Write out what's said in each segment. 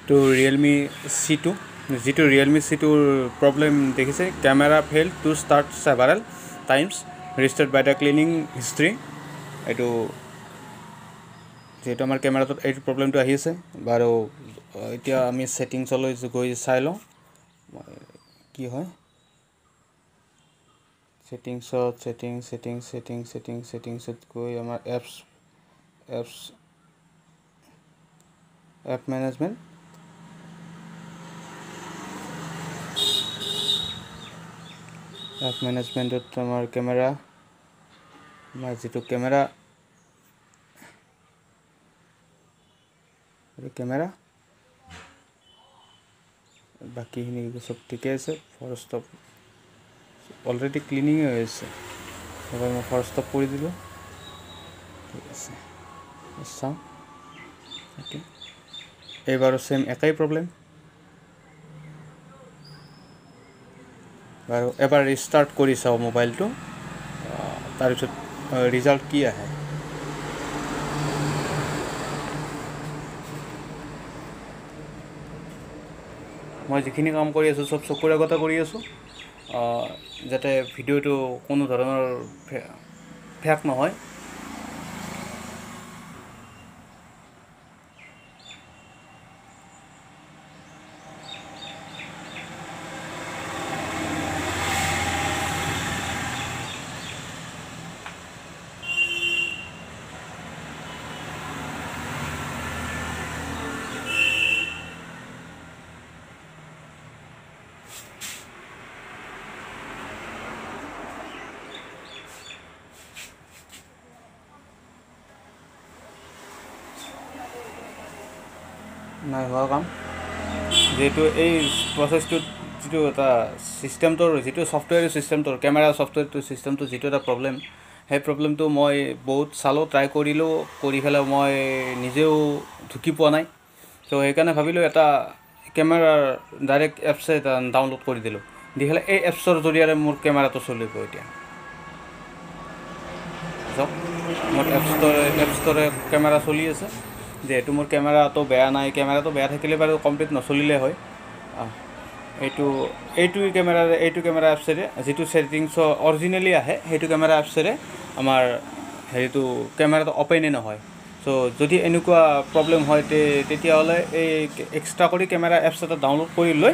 to Realme C2 যিটো Realme C2 problem দেখিছে camera failed to start several times restored by the cleaning history এটো যেটো আমাৰ ক্যামেৰাটোত এই প্ৰবলেমটো আহি আছে বাৰু এতিয়া আমি সেটিংছলৈ গৈ চাই লওঁ কি হয় সেটিংছত গৈ আমাৰ apps app management আমাৰ ক্যামেৰা যেটো ক্যামেৰা বাকিখিনি সব ঠিকে আছে ফৰস্ট অলৰেডি ক্লিনিং হৈ আছে এবাৰ মই ফৰস্ট কৰি দিলো ঠিক আছে চাও ওকে এবাৰো সেম একাই প্ৰবলেম বাৰু এবাৰ ৰিস্টাৰ্ট কৰি চাও মোবাইলটো তাৰ পিছত ৰিজাল্ট কি আহে মই যিখিনি কাম কৰি আছো সব চকুৰ আগত কৰি আছো যাতে ভিডিওটো কোনো ধৰণৰ ফেক নহয় নাই হোৱা কাম যেটো এই প্ৰসেসটো যেটো এটা সিস্টেমটোৰ যেটো সফটওয়্যাৰ সিস্টেমটোৰ ক্যামেৰা সফটওয়্যাৰটো সিস্টেমটো যেটো এটা প্ৰবলেম সেই প্ৰবলেমটো মই বহুত চালো ট্ৰাই কৰিলো কৰি ফেলে মই নিজেও ঢুকি পোৱা নাই তো সেইকাৰণে ভাবিলো এটা ক্যামেৰাৰ ডাইৰেক্ট এপছ এটা ডাউনলোড কৰি দিলো দি ফেলে এই এপছৰ জৰিয়তে মোৰ ক্যামেৰাটো চলিব এতিয়া মোৰ এপছটোৰে ক্যামেৰা চলি আছে যেহেতু মোৰ ক্যামেৰাটো বেয়া নাই ক্যামেৰাটো বেয়া থাকিলে বাৰু কমপ্লিট নচলিলে হয় এইটো ক্যামেৰা এপছৰে যেটো সেটিংছ অৰিজিনালি আহে সেইটো ক্যামেৰা এপছৰে আমাৰ হেৰিটো ক্যামেৰাটো ওপেন নহয় সো যদি এনেকুৱা প্ৰবলেম হয় তেতিয়া হলে এই এক্সট্ৰা কৰি ক্যামেৰা এপছ এটা ডাউনলোড কৰি লৈ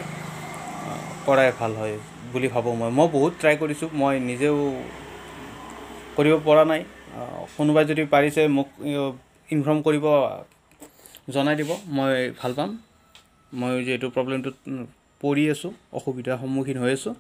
কৰাই ভাল হয় বুলি ভাবো মই বহুত ট্ৰাই কৰিছো মই নিজেও কৰিব পৰা নাই কোনোবাই যদি পাৰিছে মোক ইনফৰ্ম কৰিব জনাই দিব মই ভাল পাম মই যেটো প্ৰবলেমটো পৰি আছো অসুবিধাৰ সন্মুখীন হৈ আছো